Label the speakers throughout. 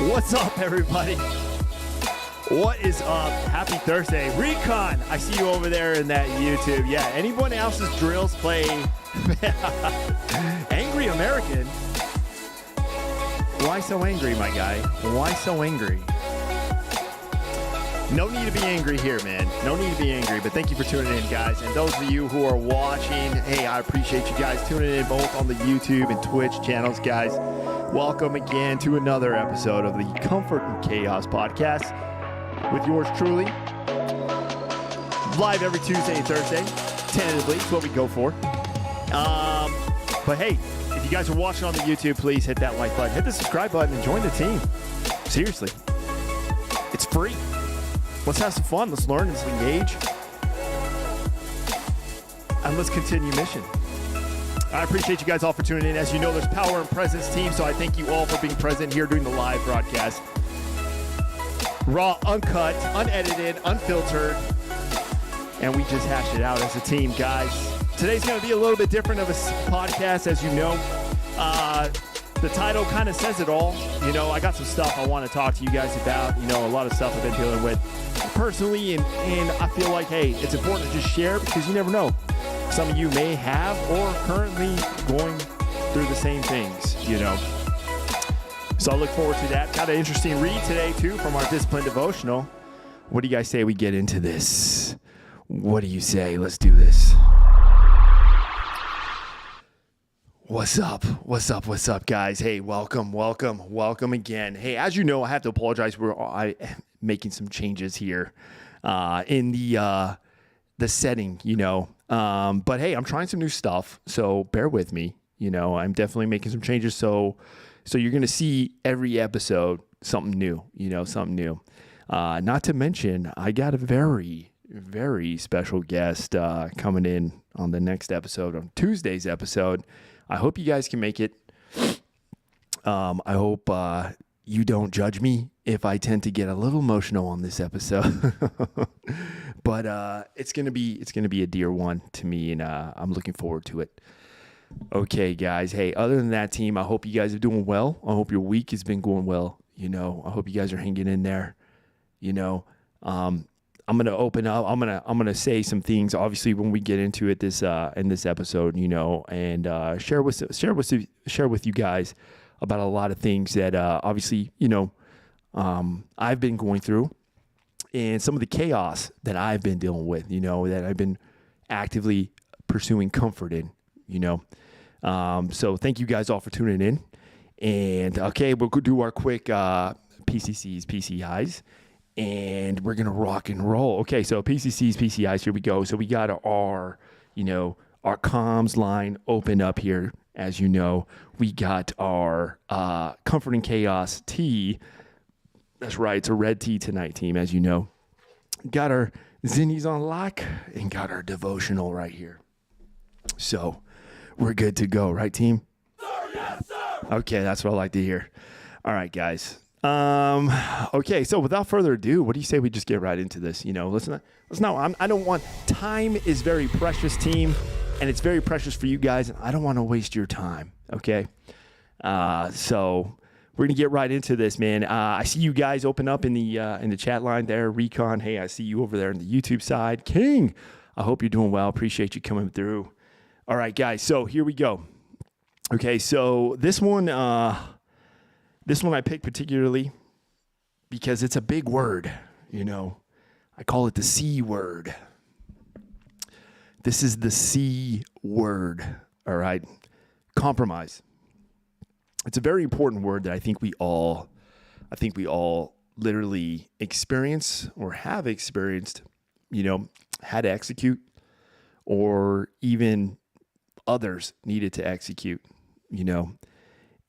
Speaker 1: What's up, everybody? What is up? Happy Thursday. Recon, I see you over there in that YouTube. Yeah, anyone else's drills play Angry American? Why so angry, my guy? Why so angry? No need to be angry here, man. No need to be angry, but thank you for tuning in, guys. And those of you who are watching, hey, I appreciate you guys tuning in both on the YouTube and Twitch channels, guys. Welcome again to another episode of the Comfort and Chaos podcast with yours truly. Live every Tuesday and Thursday. Tentatively, it's what we go for. But hey, if you guys are watching on the YouTube, please hit that like button, hit the subscribe button, and join the team. Seriously. It's free. Let's have some fun. Let's learn. Let's engage. And let's continue mission. I appreciate you guys all for tuning in. As you know, there's power and presence team, so I thank you all for being present here during the live broadcast. Raw, uncut, unedited, unfiltered, and we just hashed it out as a team, guys. Today's going to be a little bit different of a podcast, as you know. The title kind of says it all. You know, I got some stuff I want to talk to you guys about. You know, a lot of stuff I've been dealing with personally, and I feel like, hey, it's important to just share because you never know. Some of you may have or currently going through the same things, you know. So I look forward to that. Got an interesting read today, too, from our Discipline Devotional. What do you guys say we get into this? What do you say? Let's do this. What's up? What's up? What's up, guys? Hey, welcome again. Hey, as you know, I have to apologize. I'm making some changes here in the setting, you know. But hey, I'm trying some new stuff, so bear with me. You know, I'm definitely making some changes. So you're gonna see every episode something new. You know, something new. Not to mention, I got a very, very special guest coming in on the next episode, on Tuesday's episode. I hope you guys can make it. I hope you don't judge me if I tend to get a little emotional on this episode. But it's gonna be a dear one to me, and I'm looking forward to it. Okay, guys. Hey, other than that, team, I hope you guys are doing well. I hope your week has been going well. You know, I hope you guys are hanging in there. You know, I'm gonna open up. I'm gonna say some things. Obviously, when we get into it in this episode, you know, and share with you guys about a lot of things that obviously, you know, I've been going through, and some of the chaos that I've been dealing with. You know, that I've been actively pursuing comfort in. You know, so thank you guys all for tuning in. And okay, we'll do our quick PCCs, PCIs. And we're going to rock and roll. Okay, so PCCs, PCIs, here we go. So we got our, you know, our comms line open up here. As you know, we got our Comfort and Chaos tea. That's right, it's a red tea tonight, team, as you know. Got our Zinnies on lock and got our devotional right here. So we're good to go, right, team?
Speaker 2: Sir, yes, sir.
Speaker 1: Okay, that's what I like to hear. All right, guys. Okay, so without further ado, what do you say we just get right into this? You know, I don't want, time is very precious, team, and it's very precious for you guys, and I don't want to waste your time, okay? So we're going to get right into this, man. I see you guys open up in the chat line there. Recon, hey, I see you over there on the YouTube side. King, I hope you're doing well. Appreciate you coming through. All right, guys, so here we go. Okay, so this one I picked particularly because it's a big word, you know. I call it the C word. This is the C word, all right? Compromise. It's a very important word that I think we all literally experience or have experienced, you know, had to execute, or even others needed to execute, you know.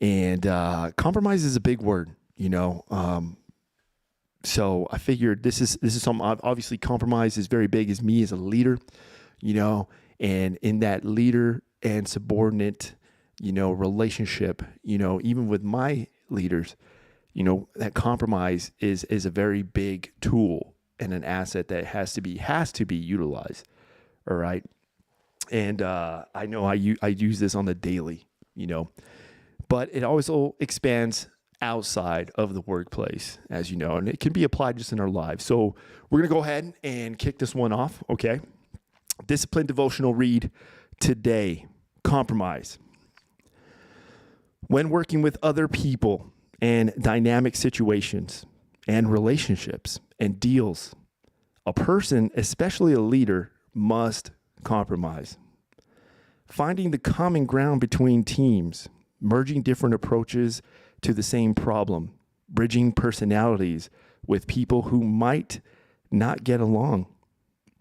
Speaker 1: And compromise is a big word, you know. So I figured this is something. Obviously, compromise is very big as me as a leader, you know. And in that leader and subordinate, you know, relationship, you know, even with my leaders, you know, that compromise is a very big tool and an asset that has to be utilized. All right. And I know I use this on the daily, you know. But it also expands outside of the workplace, as you know, and it can be applied just in our lives. So we're going to go ahead and kick this one off, okay? Discipline devotional read today, compromise. When working with other people and dynamic situations and relationships and deals, a person, especially a leader, must compromise. Finding the common ground between teams, merging different approaches to the same problem, bridging personalities with people who might not get along,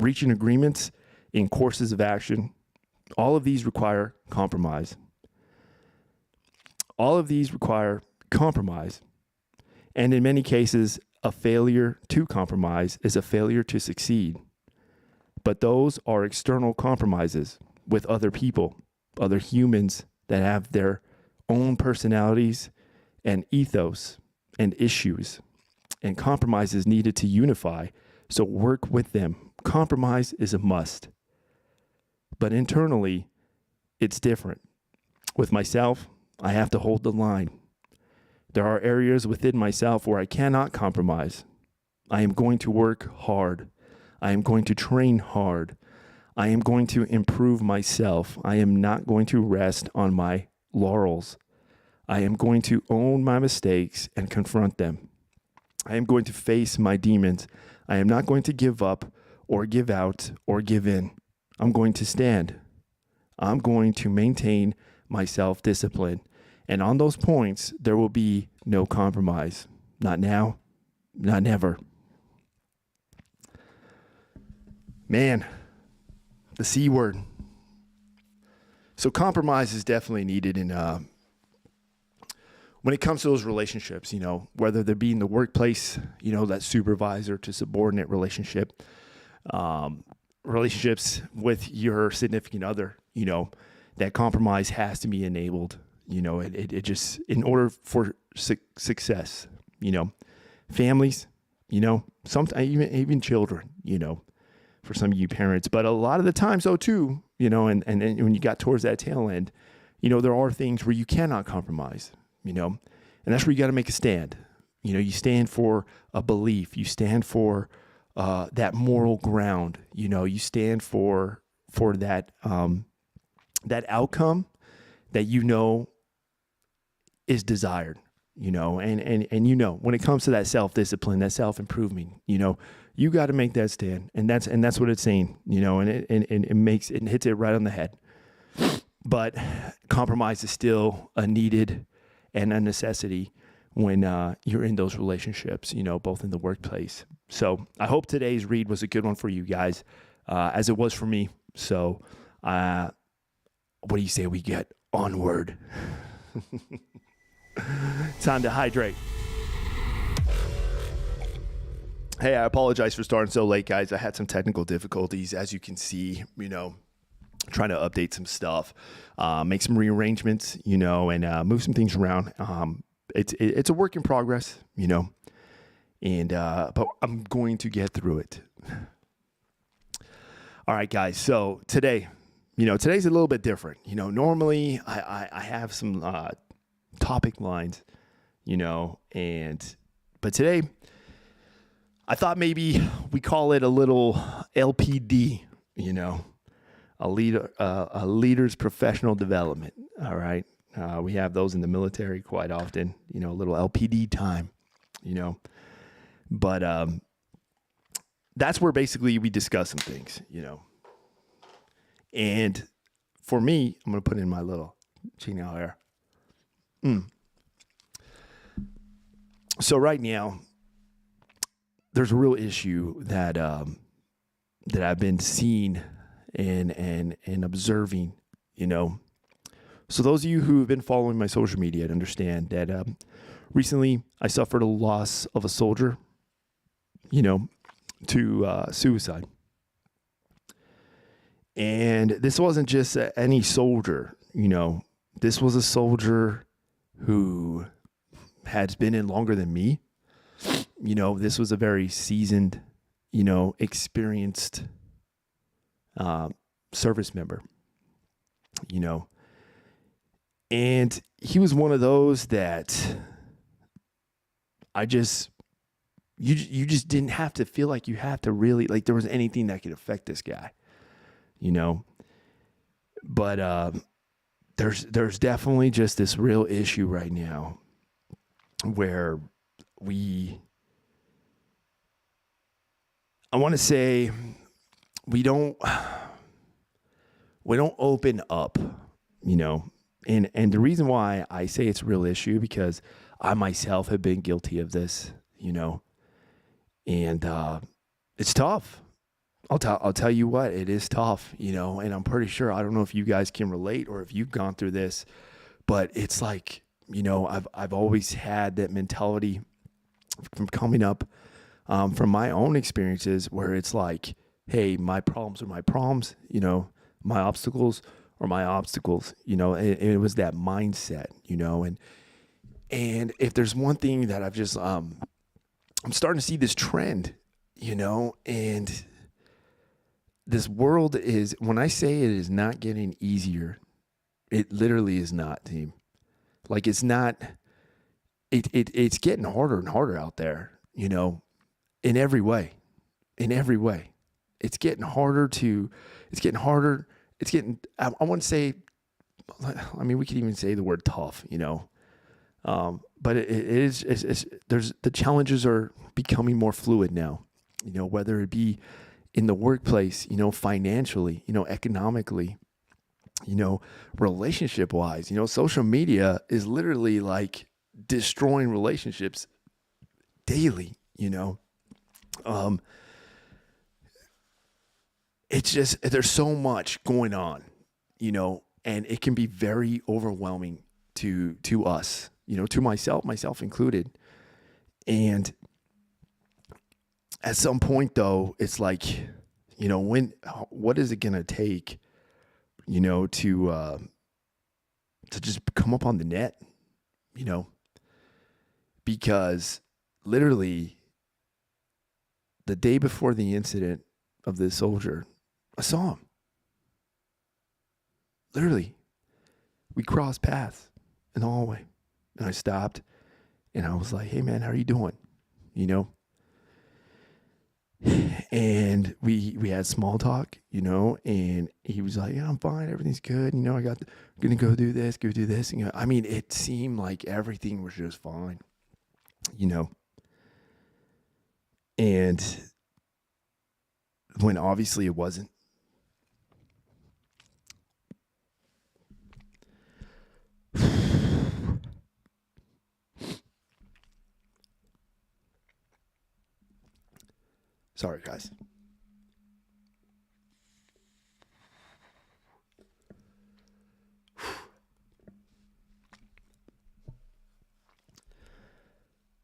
Speaker 1: reaching agreements in courses of action. All of these require compromise. All of these require compromise. And in many cases, a failure to compromise is a failure to succeed. But those are external compromises with other people, other humans that have their own personalities and ethos and issues. And compromise is needed to unify. So work with them. Compromise is a must. But internally, it's different. With myself, I have to hold the line. There are areas within myself where I cannot compromise. I am going to work hard. I am going to train hard. I am going to improve myself. I am not going to rest on my laurels. I am going to own my mistakes and confront them. I am going to face my demons. I am not going to give up or give out or give in. I'm going to stand. I'm going to maintain my self-discipline. And on those points, there will be no compromise. Not now, not never. Man, the C word. So compromise is definitely needed in when it comes to those relationships, you know, whether they're being the workplace, you know, that supervisor to subordinate relationship, relationships with your significant other, you know, that compromise has to be enabled. You know, it just, in order for success, you know, families, you know, sometimes even children, you know, for some of you parents, but a lot of the times though too, you know, and when you got towards that tail end, you know, there are things where you cannot compromise, you know, and that's where you got to make a stand. You know, you stand for a belief, you stand for that moral ground, you know, you stand for that, that outcome that, you know, is desired, you know, and you know, when it comes to that self-discipline, that self-improvement, you know, you got to make that stand. And that's what it's saying, you know, and it hits it right on the head. But compromise is still a needed and a necessity when you're in those relationships, you know, both in the workplace. So I hope today's read was a good one for you guys, as it was for me. So what do you say we get onward? Time to hydrate. Hey, I apologize for starting so late, guys. I had some technical difficulties, as you can see, you know, trying to update some stuff, make some rearrangements, you know, and move some things around. It's a work in progress, you know, and but I'm going to get through it. All right, guys. So today, you know, today's a little bit different. You know, normally I have some topic lines, you know, but today I thought maybe we call it a little LPD, you know, a leader's professional development. All right. We have those in the military quite often, you know, a little LPD time, you know, but that's where basically we discuss some things, you know, and for me, I'm going to put in my little chino here. So right now, there's a real issue that I've been seeing and observing, you know. So those of you who have been following my social media understand that recently I suffered a loss of a soldier, you know, to suicide. And this wasn't just any soldier, you know. This was a soldier who has been in longer than me. You know, this was a very seasoned, you know, experienced service member, you know. And he was one of those that I just you just didn't have to feel like you have to really like there was anything that could affect this guy, you know. But there's definitely just this real issue right now where we I want to say we don't open up, you know. And the reason why I say it's a real issue because I myself have been guilty of this, you know. And it's tough. I'll tell you what, it is tough, you know, and I'm pretty sure I don't know if you guys can relate or if you've gone through this, but it's like, you know, I've always had that mentality from coming up from my own experiences where it's like, hey, my problems are my problems, you know, my obstacles are my obstacles, you know, and it was that mindset, you know, and if there's one thing that I've just I'm starting to see this trend, you know, and this world is, when I say it is not getting easier, it literally is not, team. Like it's not, it's getting harder and harder out there, you know, in every way, in every way. It's getting harder to, it's getting harder. It's getting, I wouldn't say, I mean, we could even say the word tough, you know, but it is, there's, the challenges are becoming more fluid now, you know, whether it be in the workplace, you know, financially, you know, economically, you know, relationship wise, you know, social media is literally like destroying relationships daily, you know. It's just, there's so much going on, you know, and it can be very overwhelming to us, you know, to myself included. And at some point though, it's like, you know, what is it going to take, you know, to just come up on the net, you know, because literally the day before the incident of this soldier, I saw him. Literally, we crossed paths in the hallway and I stopped and I was like, hey man, how are you doing? You know? And we had small talk, you know, and he was like, yeah, I'm fine. Everything's good. You know, I'm going to go do this. And, you know, I mean, it seemed like everything was just fine, you know, and when obviously it wasn't. Sorry, guys.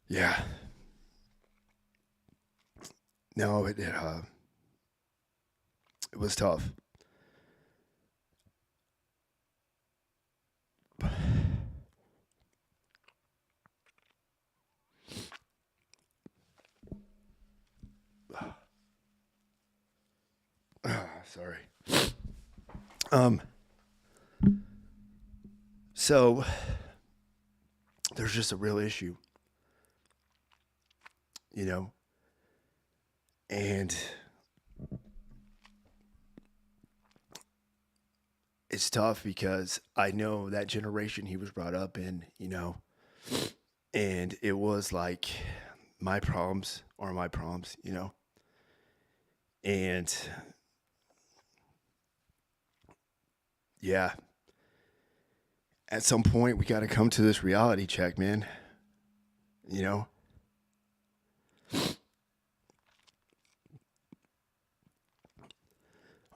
Speaker 1: Yeah. No, it was tough. Sorry. So there's just a real issue, you know, and it's tough because I know that generation he was brought up in, you know, and it was like my problems are my problems, you know, and yeah, at some point we got to come to this reality check, man, you know.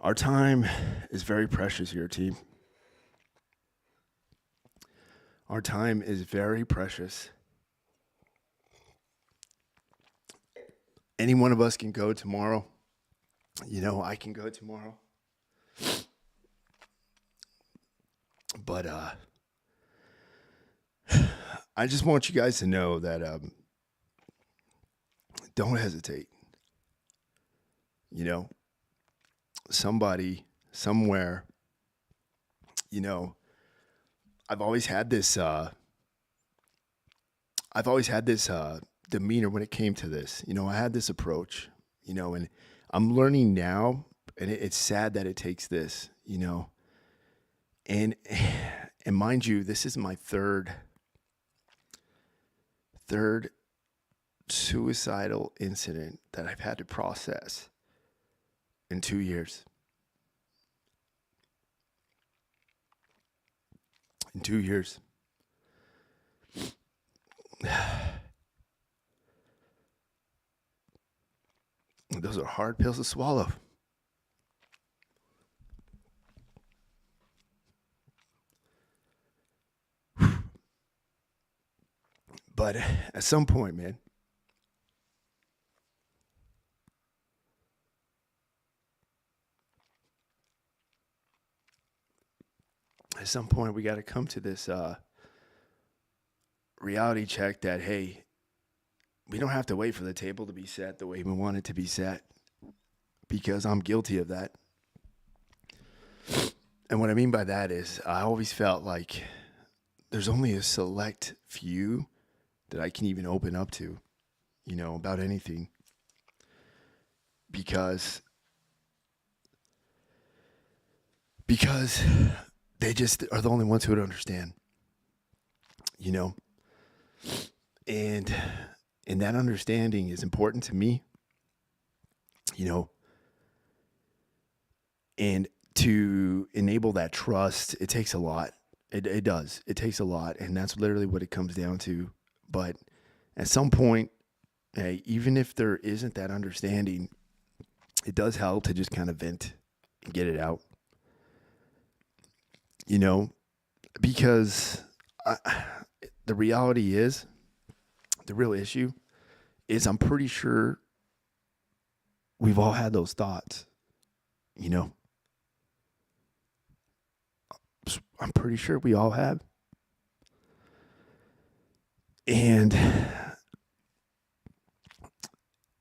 Speaker 1: Our time is very precious here, team. Our time is very precious. Any one of us can go tomorrow. You know, I can go tomorrow. But I just want you guys to know that don't hesitate. You know, somebody, somewhere, you know, I've always had this demeanor when it came to this. I had this approach, and I'm learning now, and it's sad that it takes this, and and mind you, this is my third suicidal incident that I've had to process in 2 years. In 2 years. Those are hard pills to swallow. But at some point, man, we got to come to this reality check that, hey, we don't have to wait for the table to be set the way we want it to be set, because I'm guilty of that. And what I mean by that is I always felt like there's only a select few that I can even open up to, about anything. Because they just are the only ones who would understand, and that understanding is important to me, and to enable that trust, it takes a lot. It does. It takes a lot, and that's literally what it comes down to. But at some point, hey, even if there isn't that understanding, it does help to just kind of vent and get it out. Because the reality is, the real issue is, I'm pretty sure we've all had those thoughts, I'm pretty sure we all have. And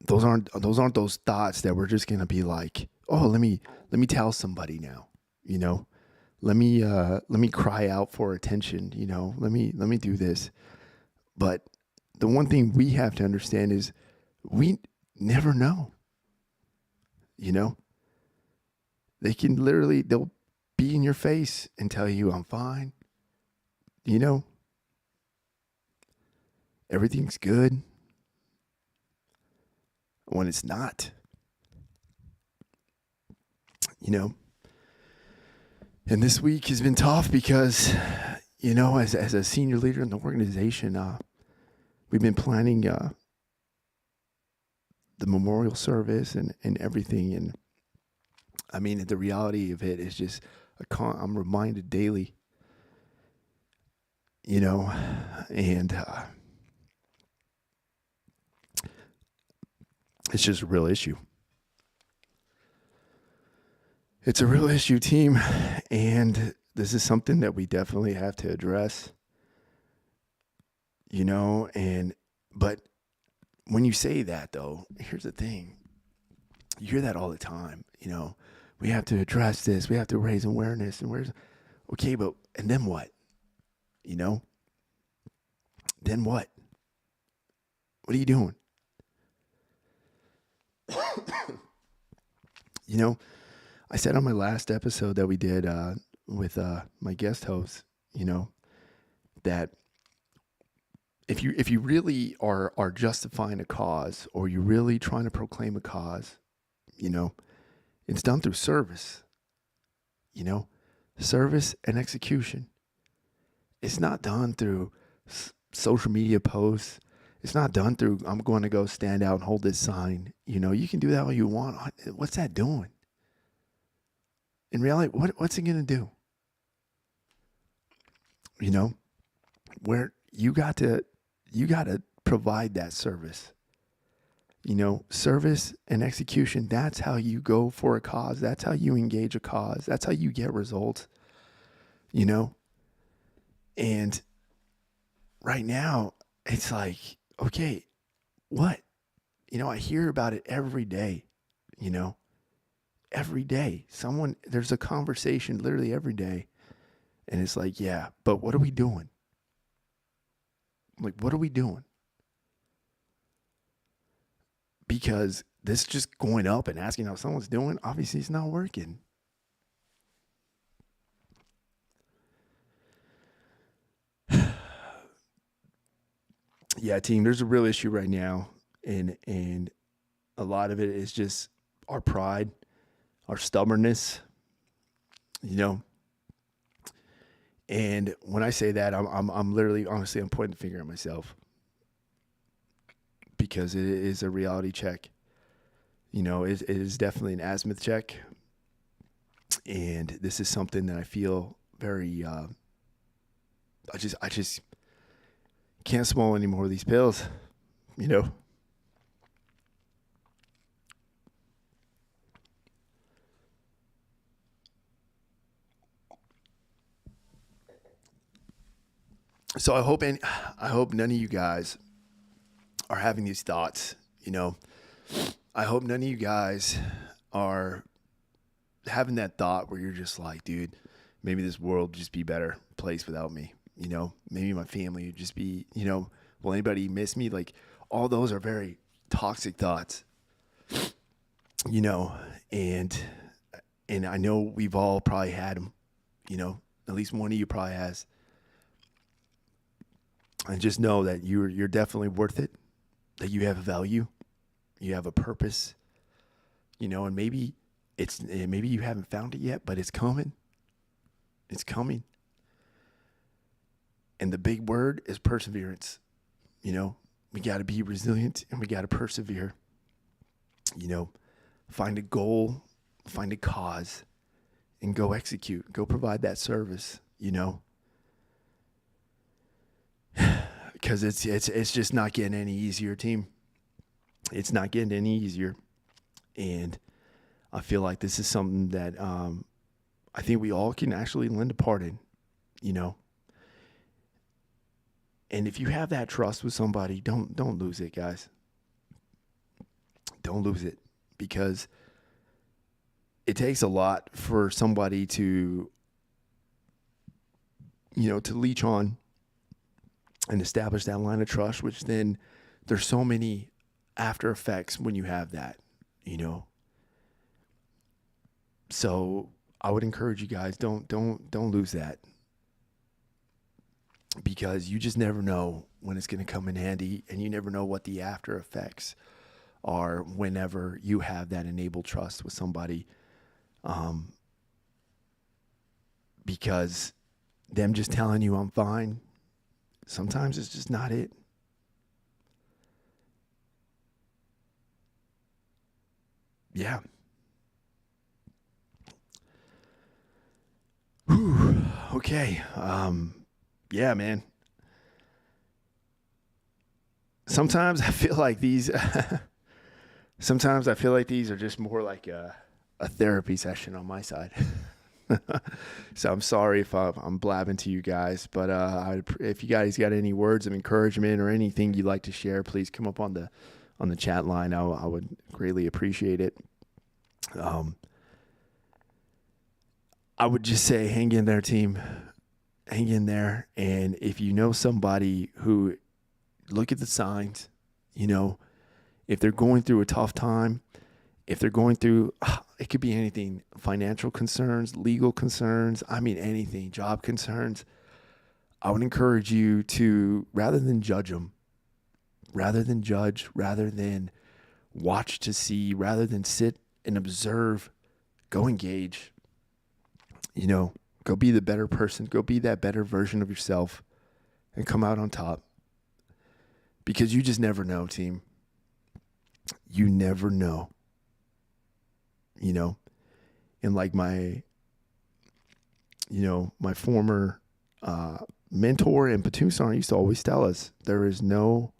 Speaker 1: those aren't those thoughts that we're just gonna be like, oh, let me tell somebody now, let me cry out for attention, let me do this. But the one thing we have to understand is we never know. They'll be in your face and tell you, I'm fine. Everything's good, when it's not. And this week has been tough because, as a senior leader in the organization, we've been planning the memorial service and everything. And I mean, the reality of it is just, I'm reminded daily, and it's just a real issue. It's a real issue, team, and this is something that we definitely have to address, but when you say that, though, here's the thing. You hear that all the time, we have to address this, we have to raise awareness, okay, but, and then what? Then what? What are you doing? I said on my last episode that we did with my guest host, that if you really are justifying a cause, or you're really trying to proclaim a cause, it's done through service. Service and execution. It's not done through social media posts. It's not done through, I'm going to go stand out and hold this sign. You can do that all you want. What's that doing? In reality, what's it going to do? Where you got to provide that service. Service and execution, that's how you go for a cause. That's how you engage a cause. That's how you get results. And right now, it's like, okay, what? I hear about it every day, every day. There's a conversation literally every day. And it's like, yeah, but what are we doing? Like, what are we doing? because this just going up and asking how someone's doing, obviously it's not working. Yeah, team, there's a real issue right now, and a lot of it is just our pride, our stubbornness, you know. And when I say that, I'm literally, honestly, I'm pointing the finger at myself because it is a reality check. You know, it is definitely an azimuth check, and this is something that I feel very. I just can't swallow any more of these pills. You know. So I hope none of you guys are having these thoughts. You know, I hope none of you guys are having that thought where you're just like, dude, maybe this world would just be a better place without me. You know, maybe my family would just be, you know, will anybody miss me? Like, all those are very toxic thoughts, you know, and I know we've all probably had them, you know, at least one of you probably has. And just know that you're definitely worth it, that you have a value, you have a purpose, you know, and maybe you haven't found it yet, but it's coming. It's coming. And the big word is perseverance. You know, we got to be resilient and we got to persevere. You know, find a goal, find a cause, and go execute. Go provide that service, you know. Because it's just not getting any easier, team. It's not getting any easier. And I feel like this is something that I think we all can actually lend a part in, you know. And if you have that trust with somebody, don't lose it, guys. Don't lose it, because it takes a lot for somebody to, you know, to leech on and establish that line of trust, which then there's so many after effects when you have that, you know. So I would encourage you guys, don't lose that, because you just never know when it's going to come in handy, and you never know what the after effects are whenever you have that enabled trust with somebody. Because them just telling you I'm fine, sometimes it's just not it. Yeah. Whew. Okay. Yeah, man. Sometimes I feel like these sometimes I feel like these are just more like a therapy session on my side. So I'm sorry if I'm blabbing to you guys, but if you guys got any words of encouragement or anything you'd like to share, please come up on the chat line. I would greatly appreciate it. I would just say, hang in there, team. Hang in there. And if you know somebody who, look at the signs, you know, if they're going through a tough time, if they're going through, it could be anything, financial concerns, legal concerns, I mean, anything, job concerns, I would encourage you to, rather than judge them, rather than watch to see, rather than sit and observe, go engage, you know, go be the better person, go be that better version of yourself and come out on top, because you just never know, team. You never know. You know, and like my former mentor and platoon sergeant used to always tell us, there is no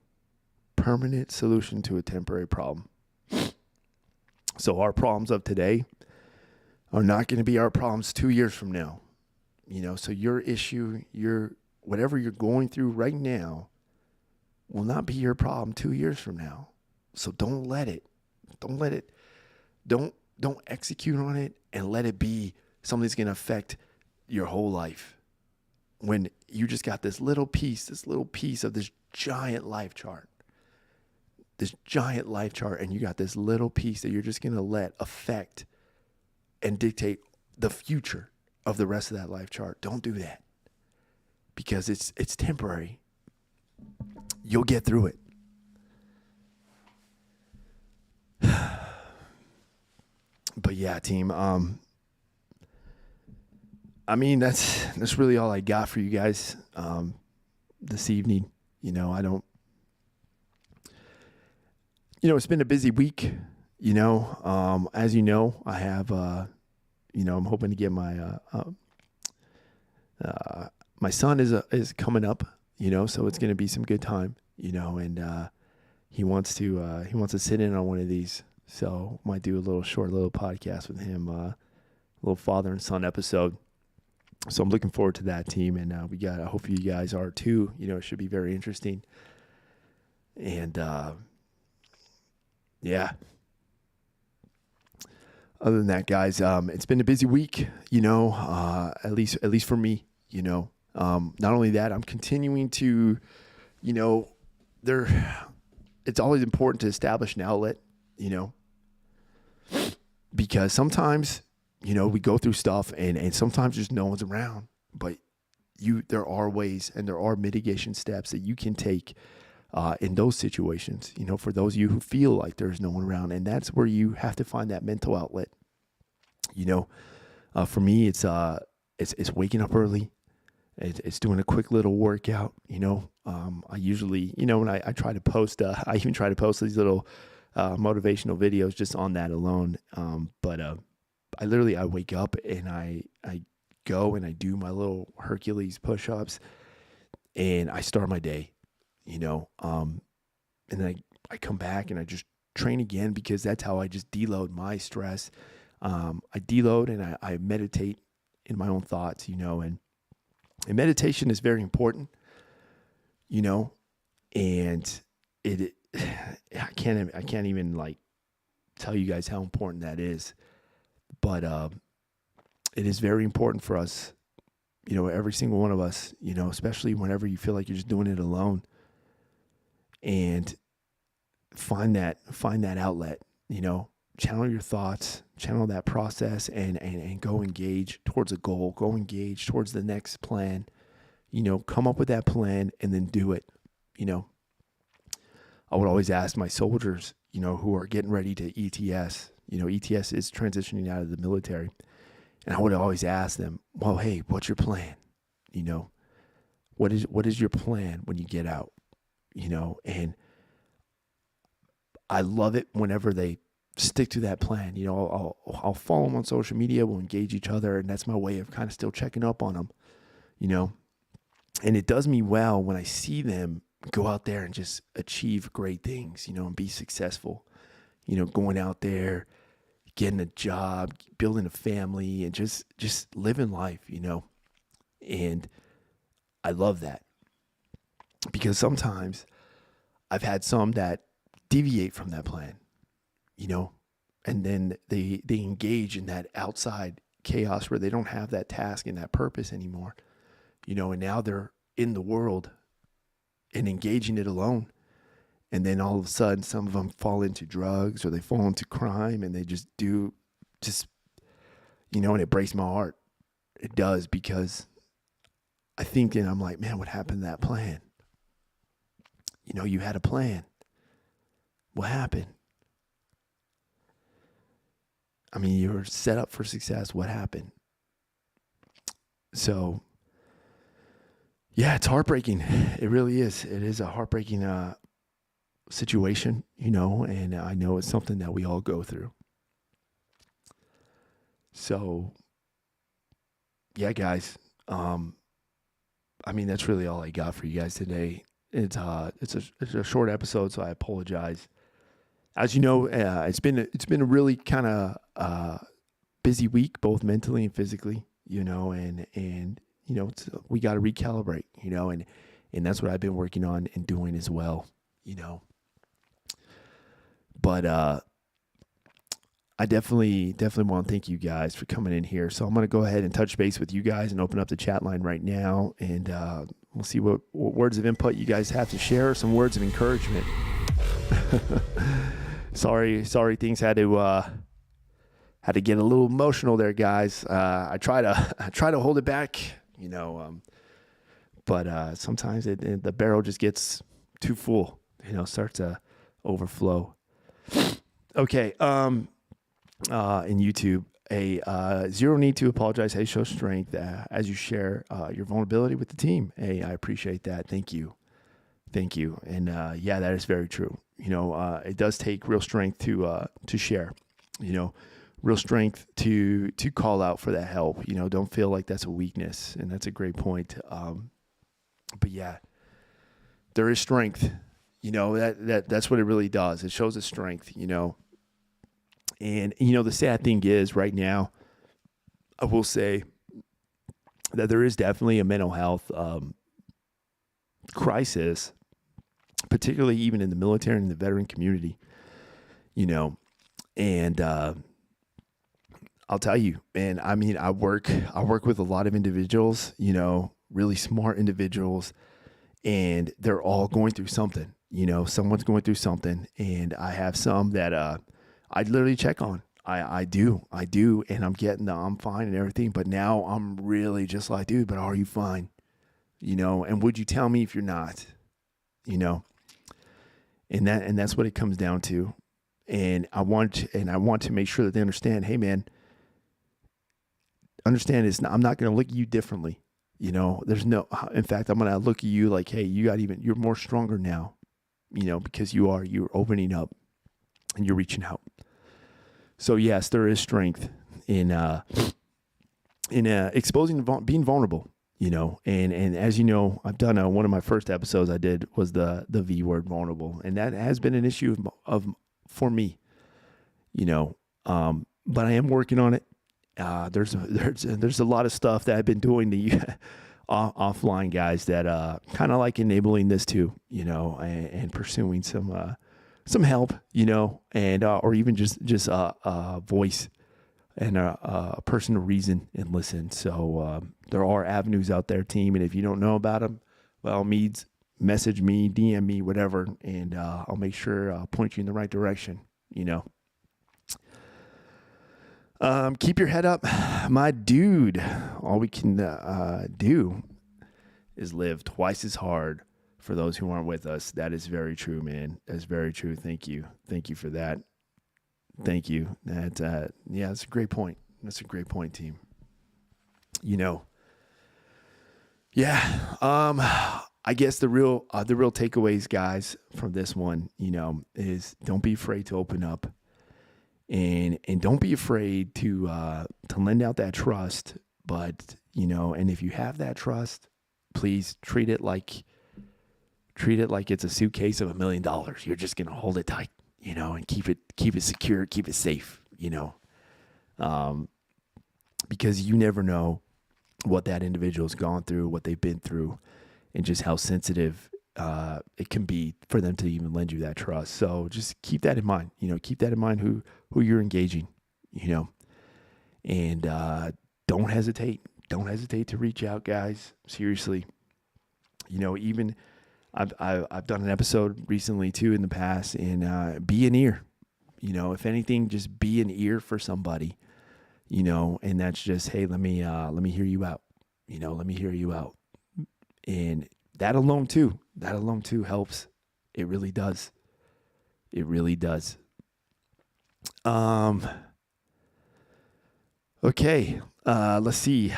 Speaker 1: permanent solution to a temporary problem. So our problems of today are not going to be our problems 2 years from now. You know, so your issue, whatever you're going through right now will not be your problem 2 years from now. So don't execute on it and let it be something that's going to affect your whole life, when you just got this little piece of this giant life chart. this giant life chart and you got this little piece that you're just going to let affect and dictate the future of the rest of that life chart. Don't do that, because it's temporary. You'll get through it. But yeah, team, I mean, that's really all I got for you guys this evening. It's been a busy week. As you know, I have I'm hoping to get my my son is coming up. So it's going to be some good time. And he wants to sit in on one of these. So might do a little podcast with him, a little father and son episode. So I'm looking forward to that, team. And hopefully you guys are too. It should be very interesting. And yeah. Other than that, guys, it's been a busy week, at least for me, not only that, I'm continuing to, it's always important to establish an outlet, because sometimes, we go through stuff and sometimes just no one's around, but there are ways and there are mitigation steps that you can take in those situations, for those of you who feel like there's no one around. And that's where you have to find that mental outlet. For me, it's waking up early. It's doing a quick little workout. I usually, when I try to post, I even try to post these little motivational videos just on that alone. But I wake up and I go and I do my little Hercules push-ups and I start my day, and then I come back and I just train again, because that's how I just deload my stress. I deload and I meditate in my own thoughts, and meditation is very important, and I can't even tell you guys how important that is, but it is very important for us, every single one of us, especially whenever you feel like you're just doing it alone, and find that outlet, channel your thoughts, channel that process, and go engage towards a goal, go engage towards the next plan, come up with that plan and then do it. I would always ask my soldiers, who are getting ready to ETS, ETS is transitioning out of the military. And I would always ask them, well, hey, what's your plan? What is your plan when you get out? And I love it whenever they stick to that plan. I'll follow them on social media. We'll engage each other. And that's my way of kind of still checking up on them, and it does me well when I see them go out there and just achieve great things, and be successful, going out there, getting a job, building a family, and just living life, and I love that, because sometimes I've had some that deviate from that plan, and then they engage in that outside chaos where they don't have that task and that purpose anymore, and now they're in the world and engaging it alone. And then all of a sudden, some of them fall into drugs or they fall into crime, and they just and it breaks my heart. It does, because I think, and I'm like, man, what happened to that plan? You had a plan. What happened? I mean, you were set up for success. What happened? So, yeah, it's heartbreaking. It really is. It is a heartbreaking situation, and I know it's something that we all go through. So, yeah, guys. I mean, that's really all I got for you guys today. It's a short episode, so I apologize. As you know, it's been a really kind of busy week, both mentally and physically, and we got to recalibrate, and that's what I've been working on and doing as well, But I definitely want to thank you guys for coming in here. So I'm going to go ahead and touch base with you guys and open up the chat line right now, and we'll see what words of input you guys have to share, some words of encouragement. Sorry, things had to get a little emotional there, guys. I try to hold it back, but sometimes the barrel just gets too full, starts to overflow. Okay, in YouTube, zero need to apologize. Hey, show strength as you share your vulnerability with the team. Hey, I appreciate that. Thank you. And yeah, that is very true. It does take real strength to share. Real strength to call out for that help. Don't feel like that's a weakness, and that's a great point. But yeah, there is strength. That's what it really does. It shows its strength. And the sad thing is, right now, I will say that there is definitely a mental health crisis, particularly even in the military and the veteran community. And I'll tell you, man, I mean, I work with a lot of individuals, really smart individuals, and they're all going through something. Someone's going through something, and I have some that I literally check on. I do, and I'm fine and everything, but now I'm really just like, dude, but are you fine? And would you tell me if you're not? And that's what it comes down to. And I want to make sure that they understand, hey man, understand I'm not going to look at you differently. There's no, in fact, I'm going to look at you like, hey, you're more stronger now, because you're opening up and you're reaching out. So yes, there is strength in exposing, being vulnerable, and as you know, I've done one of my first episodes I did was the V word, vulnerable. And that has been an issue for me, but I am working on it. There's a lot of stuff that I've been doing offline, guys, that kind of like enabling this too, and pursuing some help, and or even just a voice and a person to reason and listen. So there are avenues out there, team, and if you don't know about them, by all means, message me, DM me, whatever, and I'll make sure I'll point you in the right direction. Keep your head up, my dude. All we can do is live twice as hard for those who aren't with us. That is very true, man. That's very true. Thank you for that. Thank you. That's a great point. That's a great point, team. I guess the real takeaways, guys, from this one, is don't be afraid to open up. And don't be afraid to lend out that trust, but and if you have that trust, please treat it like it's a suitcase of $1 million. You're just gonna hold it tight, and keep it secure, keep it safe, because you never know what that individual's gone through, what they've been through, and just how sensitive it can be for them to even lend you that trust. So just keep that in mind. Keep that in mind who you're engaging. And don't hesitate. Don't hesitate to reach out, guys. Seriously. Even I've done an episode recently too in the past, and be an ear. If anything, just be an ear for somebody. And that's just, hey, let me hear you out. Let me hear you out. And that alone too helps. It really does. It really does. Okay. Let's see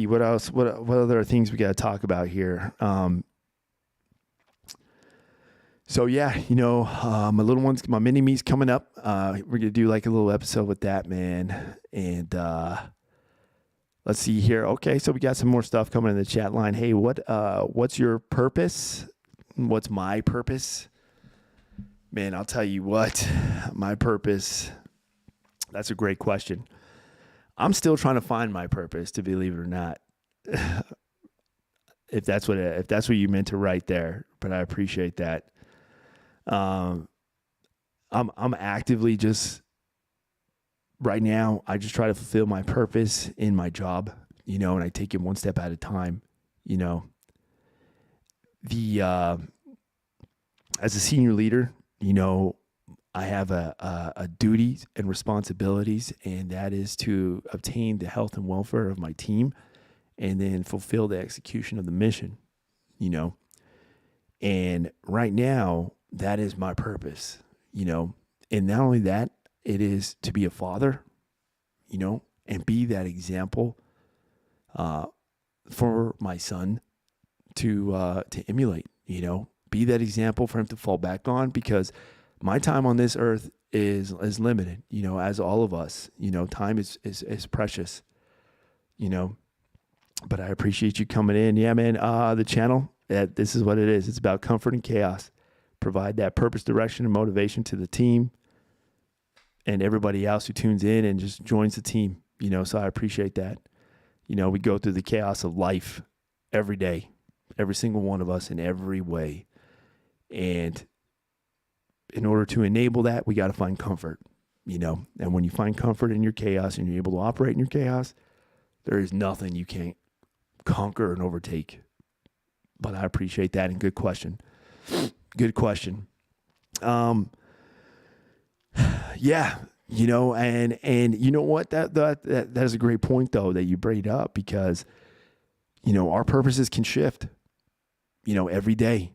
Speaker 1: what else, what other things we got to talk about here. So yeah, my little ones, my mini me's coming up. We're going to do like a little episode with that, man. And, let's see here. Okay, so we got some more stuff coming in the chat line. Hey, what's your purpose? What's my purpose? Man, I'll tell you what, my purpose, that's a great question. I'm still trying to find my purpose, to believe it or not. if that's what you meant to write there, but I appreciate that. I'm actively just right now, I just try to fulfill my purpose in my job, and I take it one step at a time. As a senior leader, I have a duty and responsibilities, and that is to obtain the health and welfare of my team and then fulfill the execution of the mission, And right now, that is my purpose, And not only that, it is to be a father, and be that example for my son to emulate, be that example for him to fall back on, because my time on this earth is limited, as all of us, time is precious, but I appreciate you coming in. Yeah, man. The channel, this is what it is. It's about comfort and chaos. Provide that purpose, direction, and motivation to the team and everybody else who tunes in and just joins the team, so I appreciate that. We go through the chaos of life every day, every single one of us in every way. And in order to enable that, we got to find comfort, and when you find comfort in your chaos and you're able to operate in your chaos, there is nothing you can't conquer and overtake. But I appreciate that, and good question. Good question. Yeah, and you know what? That is a great point though that you brought up, because our purposes can shift, every day.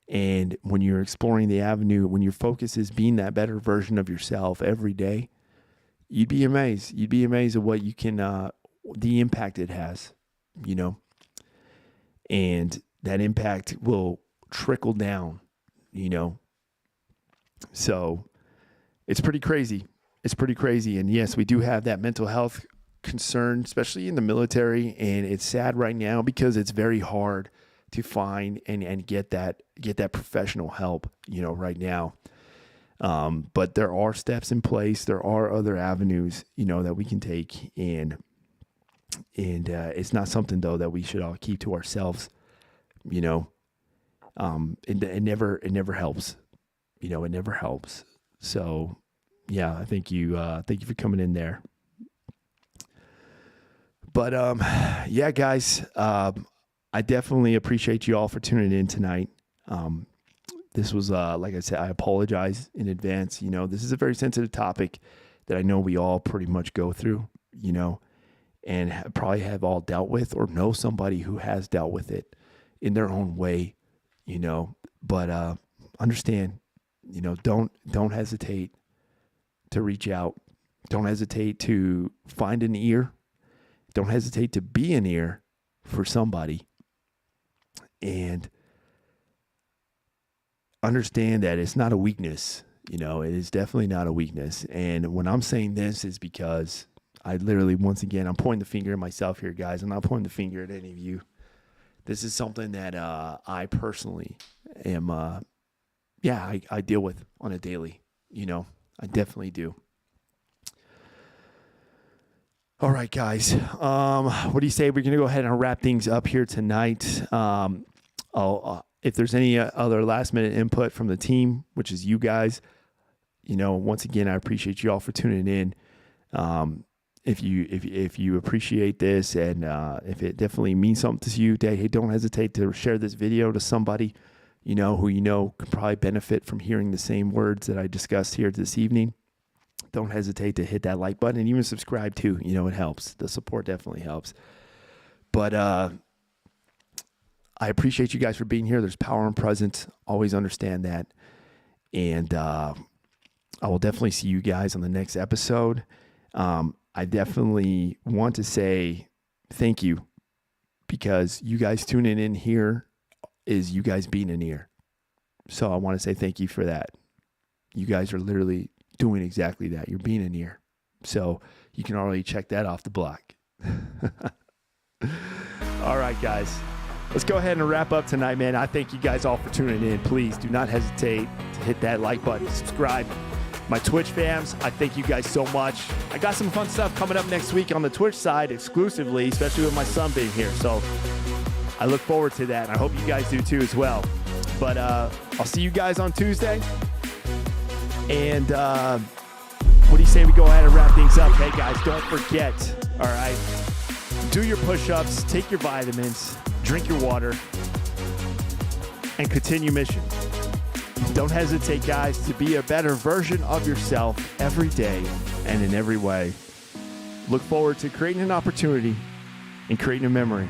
Speaker 1: And when you're exploring the avenue, when your focus is being that better version of yourself every day, you'd be amazed. You'd be amazed at what you can, the impact it has, and that impact will trickle down, So it's pretty crazy. And yes, we do have that mental health concern, especially in the military. And it's sad right now because it's very hard to find and get that professional help, right now. But there are steps in place. There are other avenues, that we can take, and it's not something though that we should all keep to ourselves. It never helps. It never helps. So, yeah, thank you for coming in there. But yeah, guys, I definitely appreciate you all for tuning in tonight. This was, like I said, I apologize in advance. This is a very sensitive topic that I know we all pretty much go through, and probably have all dealt with or know somebody who has dealt with it in their own way, but understand, don't hesitate to reach out. Don't hesitate to find an ear. Don't hesitate to be an ear for somebody. And understand that it's not a weakness. It is definitely not a weakness. And when I'm saying this is because I literally, once again, I'm pointing the finger at myself here, guys. I'm not pointing the finger at any of you. This is something that I personally am, I deal with on a daily, I definitely do. All right, guys. What do you say? We're going to go ahead and wrap things up here tonight. If there's any other last minute input from the team, which is you guys, once again, I appreciate you all for tuning in. If you appreciate this, and if it definitely means something to you, hey, don't hesitate to share this video to somebody, who could probably benefit from hearing the same words that I discussed here this evening. Don't hesitate to hit that like button and even subscribe too. It helps. The support definitely helps. But I appreciate you guys for being here. There's power in presence. Always understand that. And I will definitely see you guys on the next episode. I definitely want to say thank you, because you guys tuning in here is you guys being an ear. So I want to say thank you for that. You guys are literally doing exactly that. You're being an ear. So you can already check that off the block. All right, guys. Let's go ahead and wrap up tonight, man. I thank you guys all for tuning in. Please do not hesitate to hit that like button, subscribe. My Twitch fams, I thank you guys so much. I got some fun stuff coming up next week on the Twitch side exclusively, especially with my son being here. So I look forward to that. I hope you guys do too as well. But I'll see you guys on Tuesday. And what do you say we go ahead and wrap things up? Hey, guys, don't forget, all right, do your push-ups, take your vitamins, drink your water, and continue mission. Don't hesitate, guys, to be a better version of yourself every day and in every way. Look forward to creating an opportunity and creating a memory.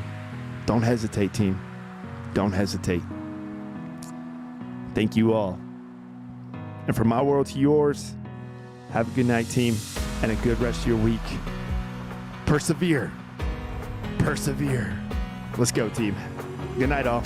Speaker 1: Don't hesitate, team. Don't hesitate. Thank you all. And from my world to yours, have a good night, team, and a good rest of your week. Persevere. Persevere. Let's go, team. Good night, all.